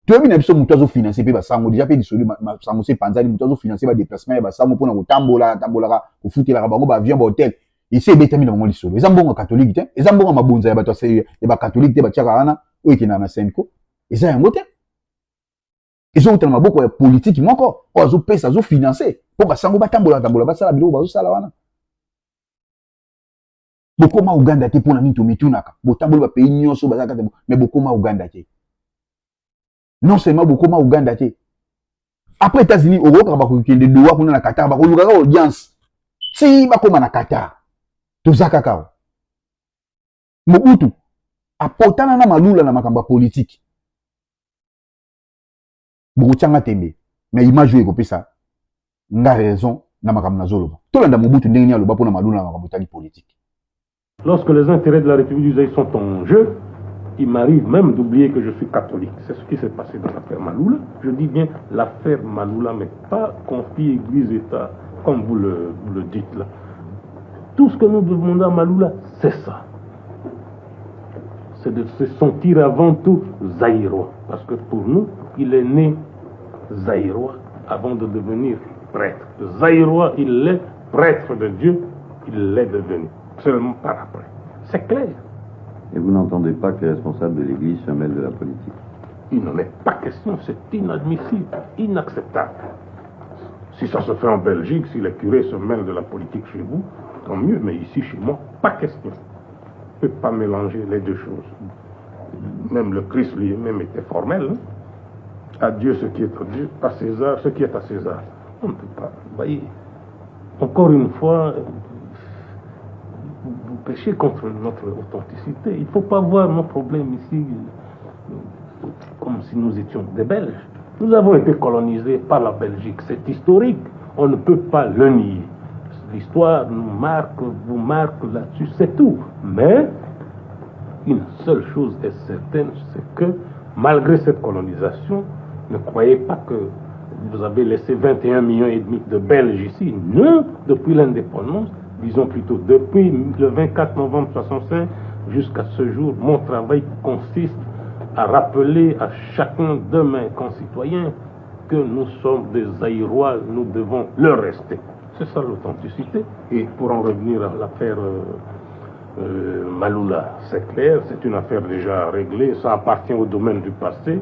To bi na biso muto azo financer pe basango déjà pe disolu basango se panzali muto azo financer ba déplacement ya basango pona ko tambola ko futela bango ba avion ba hôtel. Ici betami na bango disolu. Ezambongo catholique te, ezambongo mabunza ya bato ya ba catholique te ba tiaka wana o ekina na Senko. Eza yango te. Ils ont tellement beaucoup de politique moko o azo pesa azo financer po basango batambola basala biloko bazo sala wana bokoma Uganda te pona nito mitunaka botambola ba pays nyonso bazaka te mais bokoma Uganda te non seulement bokoma Uganda te après États-Unis okoka ba ko kende doa kuna na Qatar ba ko luka audience si bakoma na Qatar tozaka kao Mobutu apotana na malula na makambo politique. Boutianga tembe mais image yo ekopesa nga raison na makambo na zoloba tolanda Mobutu ndenge aloba pona malula na makambo tali politique. Lorsque les intérêts de la République du Zaïre sont en jeu, il m'arrive même d'oublier que je suis catholique. C'est ce qui s'est passé dans l'affaire Maloula. Je dis bien l'affaire Maloula, mais pas conflit Église-État, comme vous le dites là. Tout ce que nous demandons à Maloula, c'est ça. C'est de se sentir avant tout zaïrois. Parce que pour nous, il est né zaïrois avant de devenir prêtre. Zaïrois, il est prêtre de Dieu, il l'est devenu. Seulement par après. C'est clair. Et vous n'entendez pas que les responsables de l'Église se mêlent de la politique? Il n'en est pas question, c'est inadmissible, inacceptable. Si ça se fait en Belgique, si les curés se mêlent de la politique chez vous, tant mieux, mais ici, chez moi, pas question. On ne peut pas mélanger les deux choses. Même le Christ lui-même était formel. Hein? À Dieu ce qui est à Dieu, à César ce qui est à César. On ne peut pas. Vous voyez, encore une fois, vous péchez contre notre authenticité. Il ne faut pas voir nos problèmes ici comme si nous étions des Belges. Nous avons été colonisés par la Belgique. C'est historique. On ne peut pas le nier. L'histoire nous marque, vous marque là-dessus, c'est tout. Mais une seule chose est certaine, c'est que malgré cette colonisation, ne croyez pas que vous avez laissé 21,5 millions de Belges ici. Non, depuis l'indépendance, disons plutôt depuis le 24 novembre 1965 jusqu'à ce jour, mon travail consiste à rappeler à chacun de mes concitoyens que nous sommes des Zaïrois, nous devons le rester. C'est ça l'authenticité. Et pour en revenir à l'affaire Maloula, c'est clair, c'est une affaire déjà réglée, ça appartient au domaine du passé.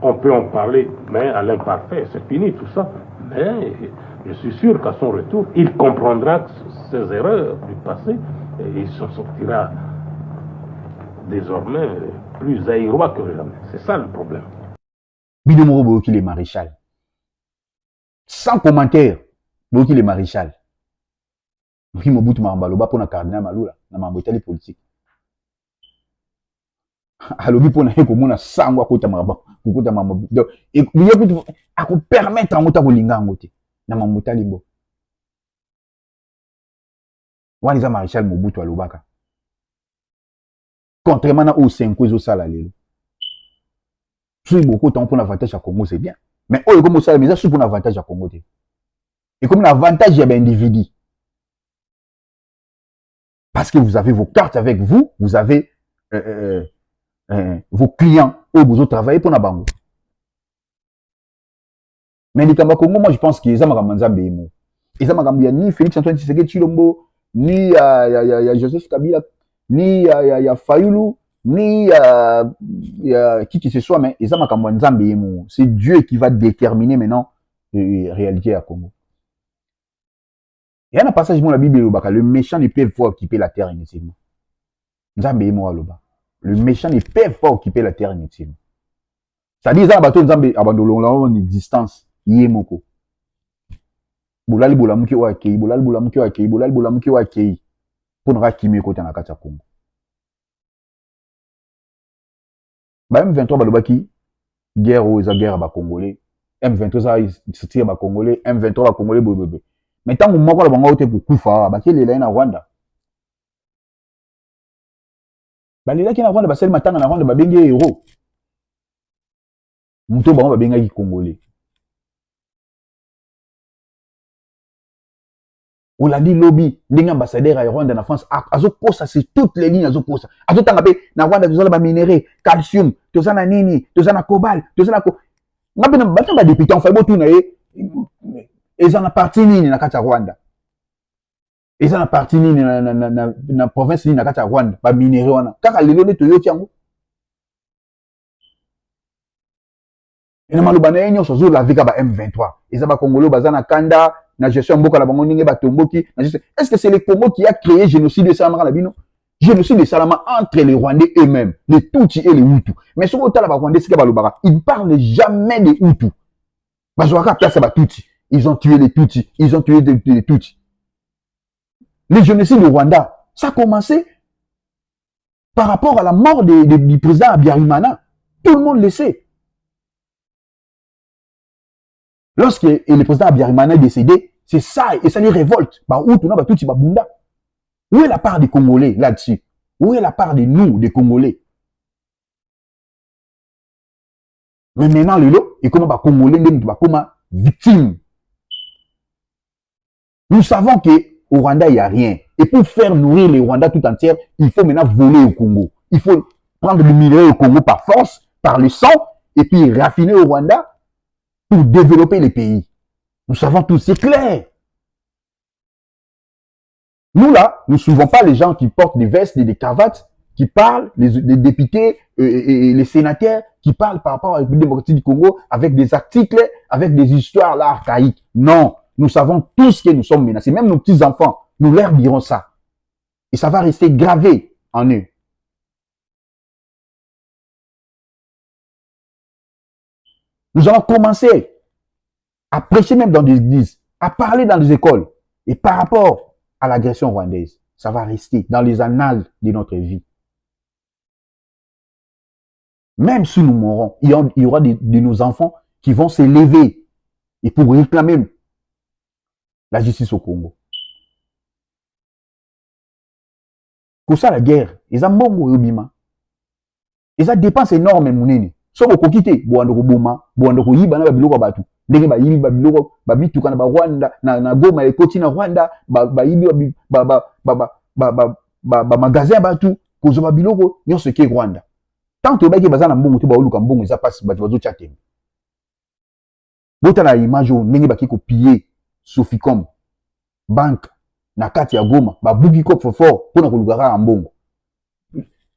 On peut en parler, mais à l'imparfait, c'est fini tout ça. Mais je suis sûr qu'à son retour, il comprendra ses erreurs du passé et il s'en sortira désormais plus aérois que jamais. C'est ça le problème. Bidomoro Boyoki le maréchal. Sans commentaire, Boyoki le maréchal. Qui Mobutu Mambaloba pour na cardinal Maloula, na mambotali politique. Alobi pour na ko mona sangwa kota mamba, kukuta mambo. Donc et Boyoki a ko permettre ngota ko linga ngote na mambotali mbo. Waliza maréchal Mobutu alobaka. Contrairement à au 5 ans sala lelo. Si beaucoup de temps pour l'avantage à Congo, c'est bien. Mais oh, comme ça, mais ça, c'est pour l'avantage à Congo. Et comme l'avantage, il y a un individu. Parce que vous avez vos cartes avec vous, vous avez vos clients où vous travaillez pour la banque. Mais les Congo, moi, je pense qu'ils ont un Zambéimo. Ils ont un ni Félix Antoine Tshisekedi Tshilombo, ni Joseph Kabila, ni Fayoulou, ni qui que ce soit, mais ils ont un Zambéimo. C'est Dieu qui va déterminer maintenant la réalité à Congo. Il y a un passage dans la Bible, le méchant ne peut pas occuper la terre inutilement. Le méchant ne peut pas occuper la terre inutilement. Ça dit, ça va abandonner une distance. Yemoko. Bolali bolamuki wa kei, bolali bolamuki wa kei, bolali bolamuki wa kei. Pour ne pas côté na kati ya Congo. Ba M23 balobaki guerre aux guerre ba congolais. M23 ça tire ba congolais, M23 ba congolais bébé. Mais tant que moko la bango te pour kufa, ba kelela na Rwanda. Ba lela ki na Rwanda ba sel matanga na Rwanda ba bengi héros. Muto bango ba benga ki congolais. Olandi lobby, ndenge ambassadeur à Rwanda na France, azokosa c'est toutes les lignes azokosa. Azotanga pe na Rwanda tozala ba minerai, calcium, tozana nini, tozana cobalt, tozana ko. Ngabe na batanga ba député en fait botu na ye. Ezana parti nini na kati ya Rwanda. Ezana parti nini na province nini na kati ya Rwanda, ba minerai wana. Kaka lelo ne toyoki yango. Et na maloba na yenyo sozo la vika ba M23. Ezaba Congolo bazana kanda na gestion mboka la bango ndenge batomboki. Est-ce que c'est le Congo qui a créé génocide de Salama Labino? Génocide de Salama entre les Rwandais eux-mêmes, les Tutsis et les Hutus. Mais ce que les Rwandais, ils ne parlent jamais des Hutus. Ils ont tué les Tutsis, ils ont tué les Tutsis. Les génocides du Rwanda, ça a commencé par rapport à la mort du président Habyarimana. Tout le monde le sait. Lorsque le président Habyarimana est décédé, c'est ça, et ça les révolte. Où est la part des Congolais là-dessus? Où est la part de nous, des Congolais? Mais maintenant, le lot, et comment les Congolais sont victimes. Nous savons qu'au Rwanda, il n'y a rien. Et pour faire nourrir les Rwandais tout entière, il faut maintenant voler au Congo. Il faut prendre le minerai au Congo par force, par le sang, et puis raffiner au Rwanda pour développer les pays. Nous savons tout, c'est clair. Nous là, nous ne suivons pas les gens qui portent des vestes et des cravates, qui parlent, les députés et les sénateurs, qui parlent par rapport à la démocratie du Congo avec des articles, avec des histoires là archaïques. Non, nous savons tous que nous sommes menacés. Même nos petits-enfants, nous leur dirons ça. Et ça va rester gravé en eux. Nous allons commencer à prêcher même dans des églises, à parler dans des écoles. Et par rapport à l'agression rwandaise, ça va rester dans les annales de notre vie. Même si nous mourrons, il y aura de nos enfants qui vont s'élever et pour réclamer la justice au Congo. Pour ça, la guerre, ils ont mbongo yobima. Ils ont dépense énorme mounini. So ko kite boando ko boma, boando ko yiba na babiloko batu. Ndenge ba yibi babiloko, babituka na ba Rwanda, na Goma ekoti na Rwanda, ba yibi ba magasin batu, ko zo babiloko nyonso ke Rwanda. Tant que baki bazana mbongo to ba oluka mbongo za passe batu bazo tchatema. Bota na image ndenge baki ko piller Soficom, banque, na kati ya Goma babuki coffre-fort mpona koluka kaka mbongo.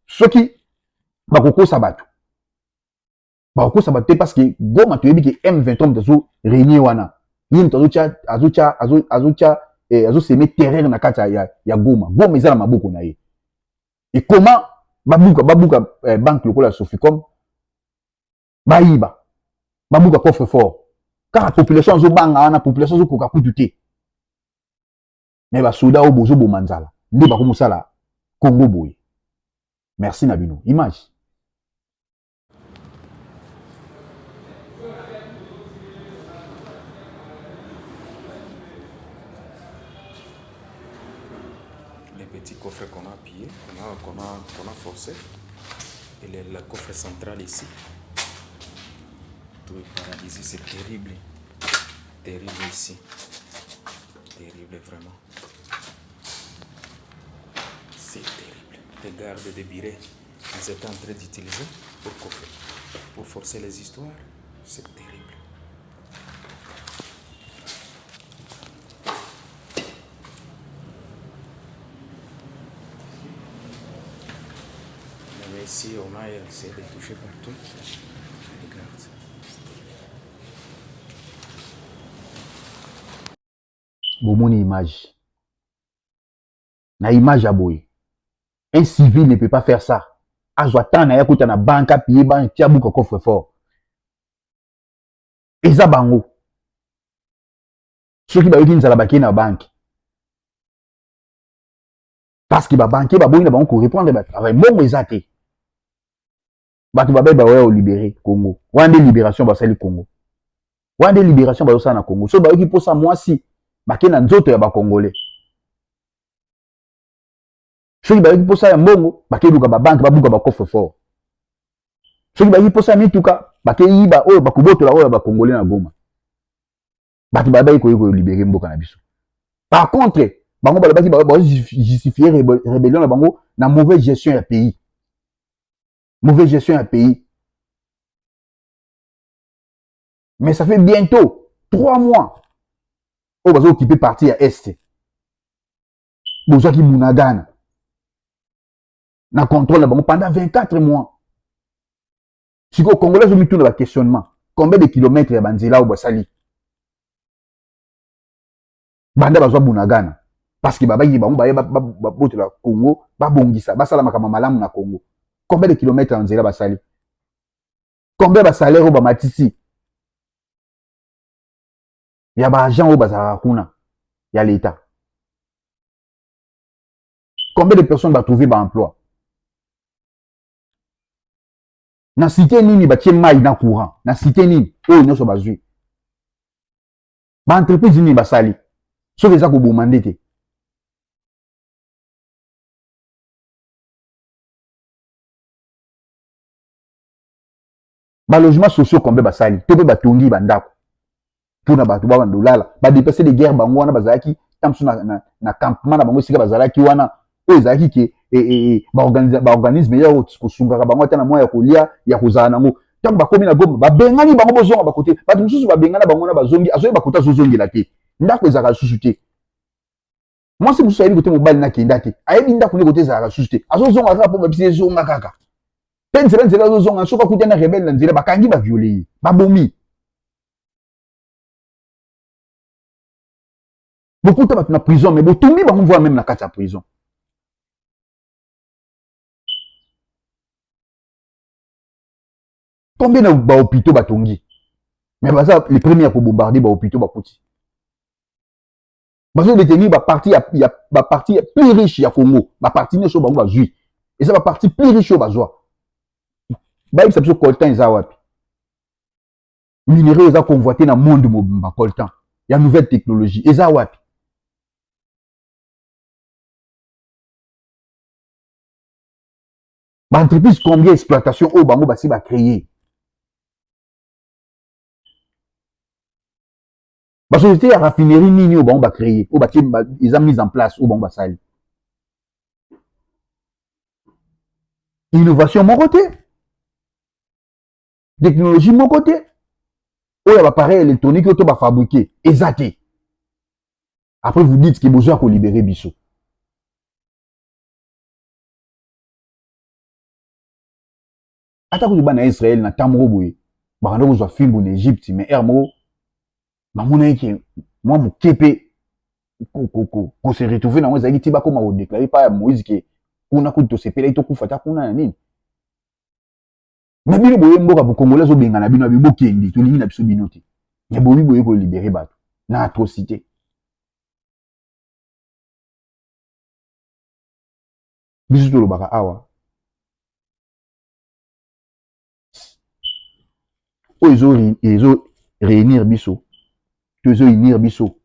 Soki bakokosa bato te parce que Goma toyebi ke M23 tazo régner wana yini azoseme terreur na kati ya Goma. Goma eza na maboko na ye. Et comment babuka banque lokola Soficom bayiba babuka coffre-fort car population azobanga wana population azokoka kutu te. Mais basoda oyo bozoboma nzala nde bakomosala Congo boye. Merci na bino. Image. Les petits coffres qu'on a pillés, qu'on a forcés, et le coffre central ici. Tout est paralysé, c'est terrible. Terrible ici. Terrible vraiment. C'est terrible. Les gardes de Biré, ils étaient en train d'utiliser pour forcer les histoires. C'est terrible. Mais ici, on a essayé de toucher partout. Regarde. Bomoni image. Na image à boy. Un civil ne peut pas faire ça. Azoatan na yakuta na banque à payer banque tiabu ko coffre fort. Eza bango. Ceux qui ba yoki nzala baki na banque. Parce que ba banquier ba boyi na bango ko répondre ba travail mbongo ezate. Bato ba ba wa libérer Congo. Wande libération ba sali Congo. Wande libération ba yosa na Congo. So ba yoki posa mwasi baki na nzoto ya ba Congolais. Soki ba yoki posa ya mbongo baki luka ba banque ba buka ba coffre fort. Soki ba yoki posa mituka baki yiba oyo bakubotola oyo ba Congolais na Goma. Bato ba ba ko libérer mboka na biso. Par contre, bango balobaki ba justifier rébellion na bango na mauvaise gestion ya pays. Mauvaise gestion ya pays. Mais ça fait bientôt 3 mois. Oh, bazo occupé partie à Est. Bozaki Bunagana. Na contrôle na bango pendant 24 mois. Si ko Congolais ont mis tout dans le questionnement. Combien de kilomètres ya banzela ou basali? Banda bazwa Bunagana. Parce que babaki bango baye bote la Congo, babongisa, basala makama malamu na Congo. Combien de kilomètres en nzela basali? Combien de salaire au bamatisi? Il y a des agents au bazar kuna, il y a l'État. Combien de personnes va trouver un emploi? Na cité nini ba tie mai na courant, na cité nini o nyoso bazui. Ba entreprise nini basali. So les ko bomande te. Ba logements sociaux combien basali, to pe batongi bandako. Pour na bato ba bandolala, ba dépasser les guerres bango wana bazaki, tamsu na campement na bango sika bazalaki wana, o ezaki ke ba organisme ya kosunga bango ata na moya ya kolia ya kozala nango. Tango bakomi na Goma, ba bengani bango bozonga ba côté, ba mususu ba bengana bango na bazongi, azoye ba kota zozongi la te. Ndako ezaka susu te. Moi si mususu ayebi côté mobile na kenda te, ayebi ndako ne côté ezaka susu te. Azozonga kaka po ba bisi zonga kaka. Nzela azozonga soka kutia na rebelle na nzela bakangi ba violer, ba bomi. Beaucoup de gens na prison, mais beaucoup de gens voient même na kati ya prison. Combien de hôpitaux batongi? Mais les premiers à bombarder les hôpitaux bakoti. Parce que les détenus parti plus riche ya Congo, ba parti ne so bango bazui. Et ça va parti plus riche au bazwa. Ba ça peut coltan za wapi. Minéraux za convoité na monde mobimba coltan. Il y a nouvelle technologie. Et za wapi. Ba entreprise combien exploitation au bango basi ba créer. Ba société ya raffinerie nini au bango ba créer, au bati ils ont mis en place au bango ba sali. Innovation mon côté. Technologie mon côté. Ou ya appareil électronique auto ba fabriquer, ezate. Après, vous dites qu'il y a besoin de libérer Bissot. Attends, que Israël na tamro boye. Bah, on a film en Égypte, mais Hermo, bah, mon aïe, moi, mon képe, qu'on se retrouve dans les Haïti, bah, comme on déclaré par Moïse, que, on a coûté se payer, tout fata, qu'on a nini. Mais bien, boye, mboka, pour Congolais, au Bengana, bino, bibo, kendi, tout l'île, absolu, binoté. Mais boye, boye, pour libérer, bah, na atrocité. Bissot, le baka, awa. Ils ont réunir Bissot. Ils ont unir Bissot.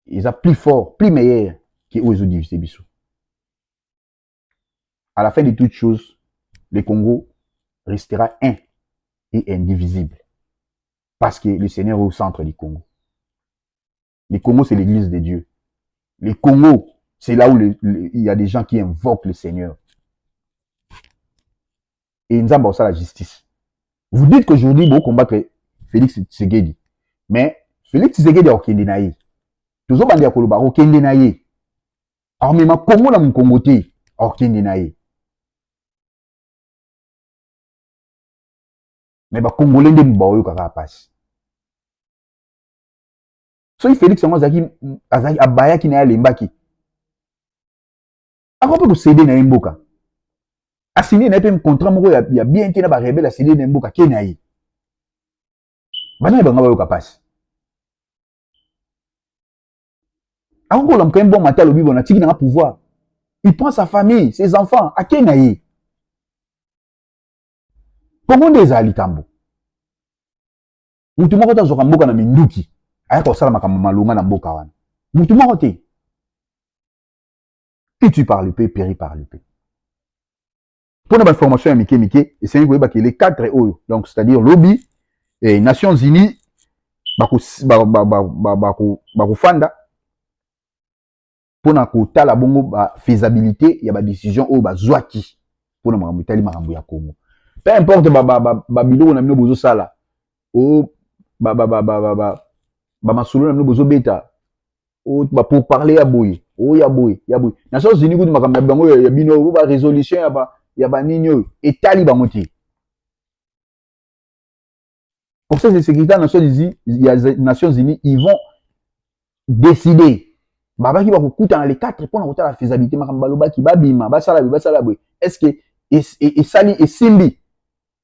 Ils sont plus forts, plus meilleurs que eux, ils ont divisé Bissot. À la fin de toutes choses, le Congo restera un et indivisible. Parce que le Seigneur est au centre du Congo. Le Congo, c'est l'église de Dieu. Le Congo, c'est là où il y a des gens qui invoquent le Seigneur. Et ils ont ça la justice. Vous dites qu'aujourd'hui, vous combattre Félix Tshisekedi. Mais Félix Tshisekedi a okende na ye. Toujours bandi ya koloba okende na ye. Alors même Congo na mon Congo te okende na ye. Mais ba Congolais nde mba oyo kaka passe. So Félix yango azaki abayaki na ya lembaki. Akope ko céder na mboka. A signé na pe contrat moko ya bien te na ba rebelle a céder na mboka ke na ye. Bana ba ngaba oyo ka passe. Ako la mka bon matin lobi bon atiki na pouvoir. Il prend sa famille, ses enfants à Kenaye. Comment des alitambo? Mutu moko tazoka mboka na minduki. Aya ko sala makambo malunga na mboka wana. Mutu moko te. Qui tu par le paix, péri par le paix. Pour notre information à Mike, et c'est les 4 eaux. Donc, c'est-à-dire lobby et Nations Unies, Bakufanda, pour na kota la bongo ba faisabilité, il y a ba décision au ba zwaki pour na makambo tali makambo ya Congo. Peu importe ba bilo na mino bozo sala. O ba masolo na mino bozo beta. O ba pour parler ya boye. O ya boye. Nations Unies ku makambo ya bango ya bino ba résolution ya ba nini etali bango ti. Conseil de sécurité des Nations Unies, ils vont décider. Baba qui va couper dans les 4 points de la faisabilité, est-ce que et sali et simbi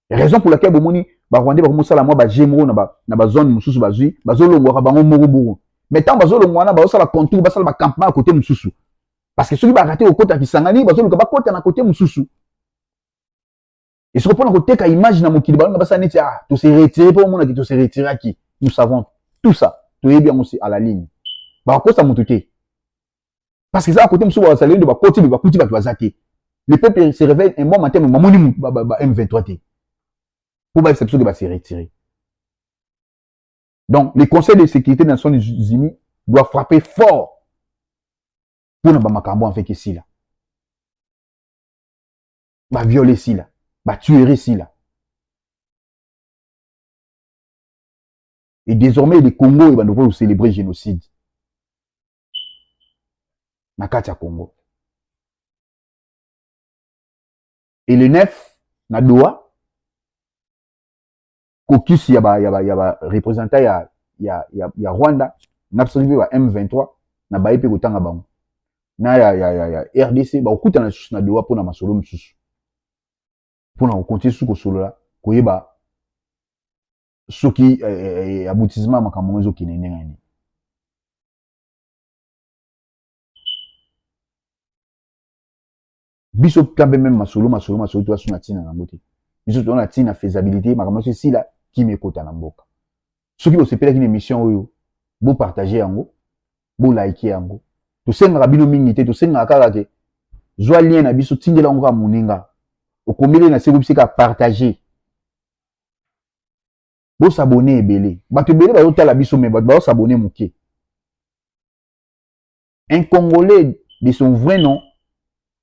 raison pour laquelle bomoni ba Rwanda ba musala moi ba gemro na ba zone mususu bazui bazolongwa ka bango moko buru mais tant bazolongwa na ba sala contour ba sala ba campement à côté mususu parce que celui ba raté au côté kisangani bazolongwa ba côté na côté mususu et ce qu'on peut côté ka image na mokili ba sala neti ah to se retirer pour mona ki to se retirer qui nous savons tout ça to est bien aussi à la ligne ba ko ça mututé. Parce que ça, à côté, de ba côté, ba kuti ba bazate. Le peuple se réveille un bon matin, mamoni M23T. Pour ba exception de ba se retirer. Donc, le Conseil de sécurité des Nations Unies doit frapper fort pour ne pas makambo en fait que si là. Ba violer si là. Ba tuer si là. Et désormais, le Congo, va devoir célébrer le génocide. Nakati ya Congo. Et le 9, na Doha, caucus ya ba représentant ya Rwanda, n'absolué ba M23, na ba epe kotanga bango. Na ya RDC, ba okuta na Doha pour na masolo msusu. Pour na continuer sous kosolo la, koyeba soki aboutissement makambo ezo kinene ngani. Biso kambe même masolo to asuna tina na mbote. Biso to na tina faisabilité makambo si la qui me kota na mboka. Soki bo sepela ki émission oyo, bo partager yango, bo like yango. To senga bino mingi te, to senga kaka ke zwa lien na biso tindela ngo ka muninga. Okomele na seko bisika partager. Bo s'abonner ebele. Bato ebele ba yotala biso me ba s'abonner muke. Un Congolais de son vrai nom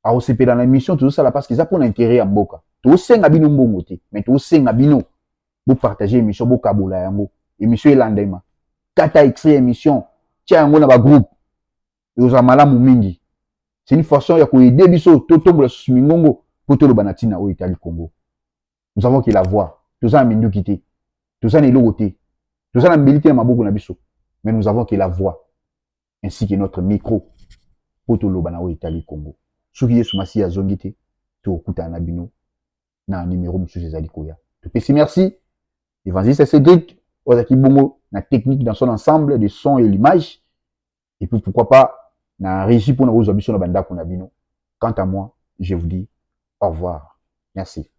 a osepela na mission tout ça là parce que ça pour l'intérêt à mboka. To senga bino mbongo te, mais to senga bino bo partager émission bo kabola yango. Émission elandema. Kata extrait émission, tia yango na ba groupe. ekozala malamu mingi. C'est une façon ya koyede biso totombola susu mingongo po toloba na ntina oyo etali Congo. Nous avons que la voix. Toza na minduki te, toza na eloko te, toza na mbeli te na maboko na biso, mais nous avons que la voix ainsi que notre micro po toloba na oyo etali Congo. Soki Yesu Masi azongi te, tokutana na bino na numéro mosusu ezali koya. Topesi merci Évangéliste Cédric ozaki bongo na technique dans son ensemble de son et l'image, et puis pourquoi pas na régie pour nous biso na bandako na bino. Quant à moi, je vous dis au revoir. Merci.